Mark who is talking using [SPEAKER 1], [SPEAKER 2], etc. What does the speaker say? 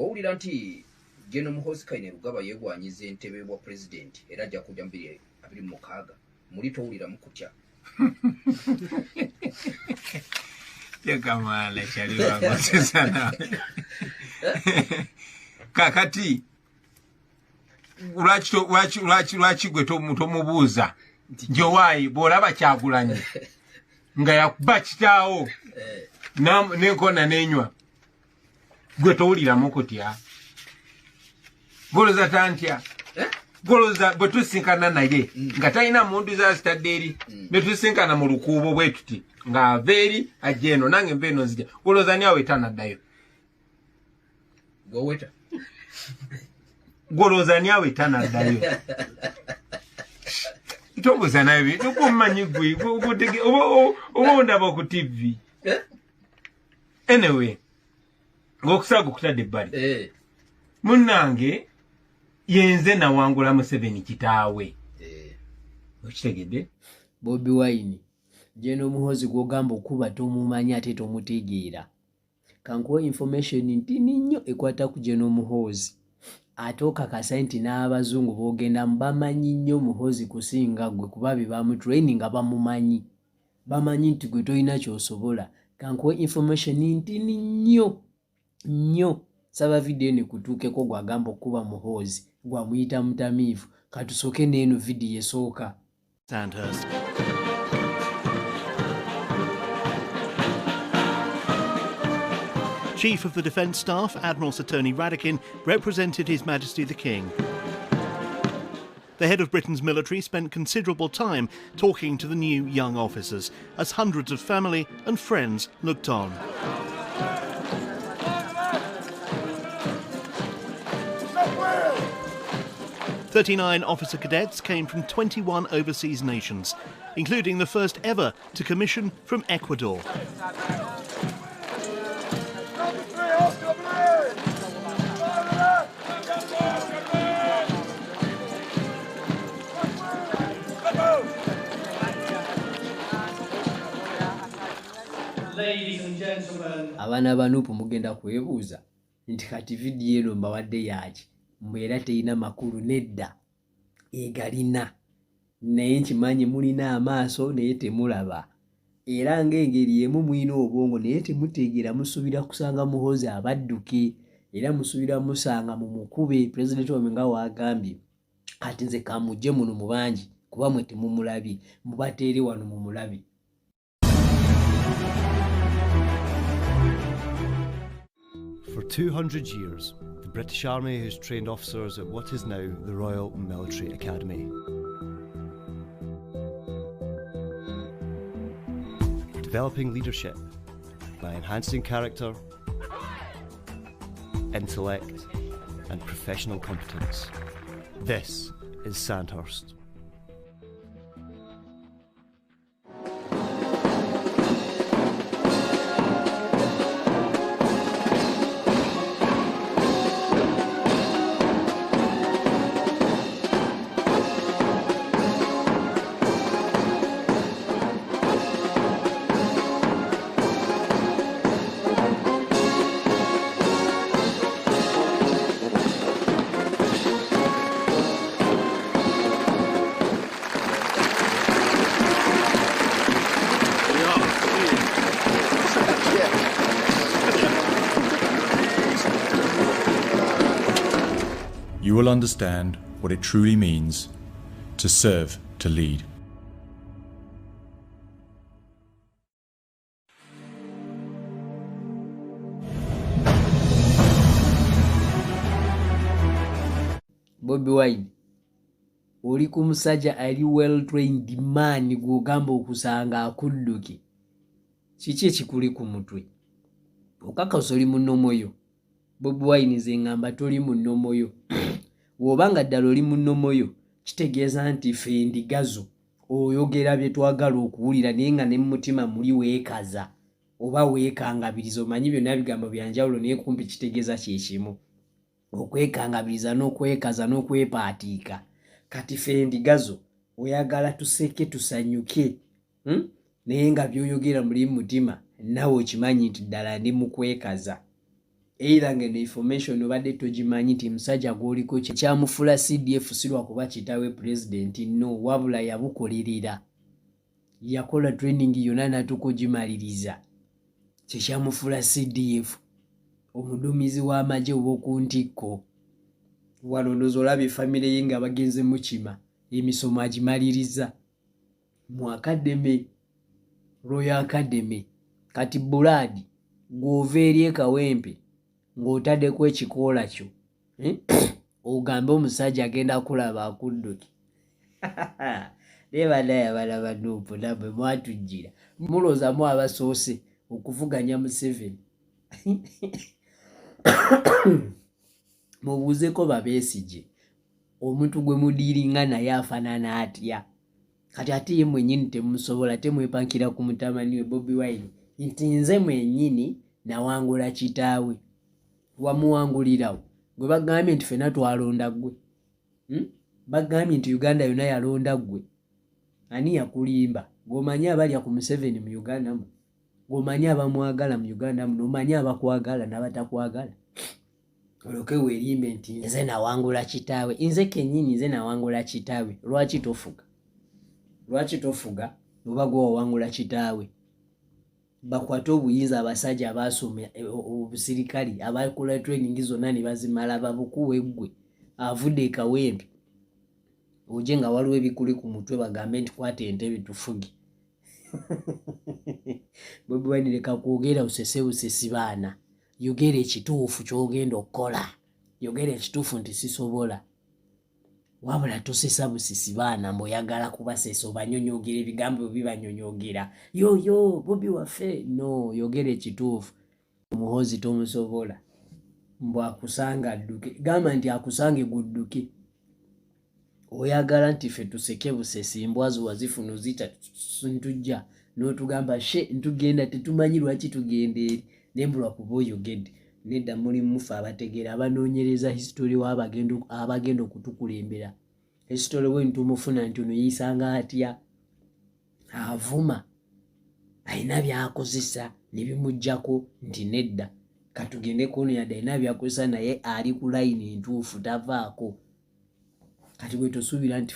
[SPEAKER 1] owulira nti General Muhoozi Kainerugaba yeegwanyiza entebe bwa president era ajja kujja 2026 muli towuliramu kutya
[SPEAKER 2] yakamala kyaliwagosesana kakati lwaki gwe tomubuuza nti owaayi bw'olaba Kyagulanyi nga yakuba kitaawo n'enkona n'enywa gwe towuliramu kutya goloza tantya goloza bwe tusinkana naye nga talina muntu zazitadde eri ne tusinkana mu lukuubo bwe tuti nga ava eri ajja eno nange nva eno nzija goloza ni awe tanaddayo goloza ni awe tanaddayo tobuuza naye okumanyi gwe oba ondaba ku TV anyway ng'okusaaga okutadde ebbali munnange yenze nawangula Museveni kitaawe okitegedde
[SPEAKER 3] Bobi Wine General Muhoozi gw'ogamba okuba tomumanyi ate tomutegeera kankuwa information ntini nnyo ekwata ku General Muhoozi ate okakasa nti n'abazungu boogenda bamanyi nnyo Muhoozi kusinga gwe kuba be bamutraininga bamanyi nti gwe tolina ky'osobola kankuwa information ntini nnyo saba video ne kutuukeko gwagamba okuba Muhoozi gwamuyita mutamiivu katusooke n'eno video esooka.
[SPEAKER 4] Sandhurst. Chief of the Defence Staff, Admiral Sir Tony Radakin, represented His Majesty the King. The head of Britain's military spent considerable time talking to the new young officers as hundreds of family and friends looked on. "39 officer cadets came from 21 overseas nations, including the first ever to commission from Ecuador.
[SPEAKER 5] Ladies and gentlemen,
[SPEAKER 3] abaana banupu mugenda kwebuuza nti kati vidiyo eno mbawadde yaki mbwera teyina makulu nedda egalina naye nkimanyi mulina amaaso naye temulaba era ng'engeri emu mulina obwongo naye temutegeera musuubira kusanga Muhoozi abadduke era musuubira musanga mu mukube Pulezidenti wamwe nga waagambye kati nze kamujje muno mu bangi kuba mwe temumulabye mubateere wano mumulabe.
[SPEAKER 6] For 200 years, the British Army has trained officers at what is now the Royal Military Academy. Developing leadership by enhancing character, intellect, and professional competence. This is Sandhurst.
[SPEAKER 7] You will understand what it truly means to serve, to lead.
[SPEAKER 3] Bobi Wine oli ku musajja ali well trained man gw'ogamba okusanga akudduke kiki ekikuli ku mutwe okakasa oli mu nnomoyo Bobi Wine ze ngamba toli mu nnomoyo w'obanga ddala oli mu nnomoyo kitegeeza nti ffe ndigazo oyogera bye twagala okuwulira naye nga ne mu mutima muli weekaza oba weekangabiriza omanyi byonna bigambo byanjawulo naye kumpi kitegeeza kyekimu okwekangabiriza n'okwekaza n'okwepaatiika kati ffe ndigazo oyagala tuseke tusanyuke naye nga by'oyogera muli mu mutima nawe okimanyi nti ddala ndi mu kwekaza era ngeno information obadde togimanyi nti musajja gwoliko kyamufula CDF sirwa kuba kitawe president no wabula yabukolerera yakola training yonna natukugimaliriza kyekyamufula CDF omuduumizi w'amagye obwokuntikko walondoza olaba efamire ye nga bagenze mukima emisomo agimaliriza mu Academy Royal Academy kati buladi gw'ova eri ekawempe ng'otaddeko ekikoola kyo ogambe omusajja agenda kulaba akudduke nebanaye abalaba Nuupu nabwe mwatujjira muloozamu abasoose okuvuganya Museveni mubuuzeko Babesigye omuntu gwe mudiiringa naye afaanana atya kati ate ye mwennyini temusobola temwepankira ku mutamani we Bobi Wine nti nze mwennyini nawangula kitaawe wamuwangulirawo gwe bagambye nti fena twalonda ggwe bagambye nti Uganda yonna yalonda ggwe ani yakulimba gwomanyi abalya ku Museveni mu Uganda mu gwomanyi abamwagala mu Uganda mu nomanyi abakwagala n'abatakwagala oloke weerimbe nti nze nawangula kitaawe nze kennyini nze nawangula kitaawe lwaki tofuga oba gwe wawangula kitaawe bakwate obuyinza abasajja abaasoma obusirikali abakola training zonna ne bazimala babukuwe ggwe avudde ekawempe ojje nga waliwo ebikuli ku mutwe bagambe nti kwata entebe tufuge Bobi Wine leka kwogera busesi baana yogera ekituufu ky'ogenda okukola yogera ekituufu nti sisobola wabula tosesa busisi baana mb'oyagala kubasesa obanyonyogera ebigambo bibanyonyogera yo Bobi waffe no yogera ekituufu omuhozi tomusobola mbw akusanga adduke gamba nti akusange gudduke oyagala nti ffe tuseke busesi embwazo wazifuna ozita ntujja n'otugamba she ntugenda tetumanyi lwaki tugenda eri nembulwa kuba oyogedde nedda muli mufe abategeera abanoonyereza history abagenda okutukulembera history we ntumufuna nti ono yeyisanga atya avuma alina byakozesa ne bimuggyako nti nedda katugendeko ono yadde alina byakozesa naye ali ku layini entuufu tavaako kati bwe tosuubira nti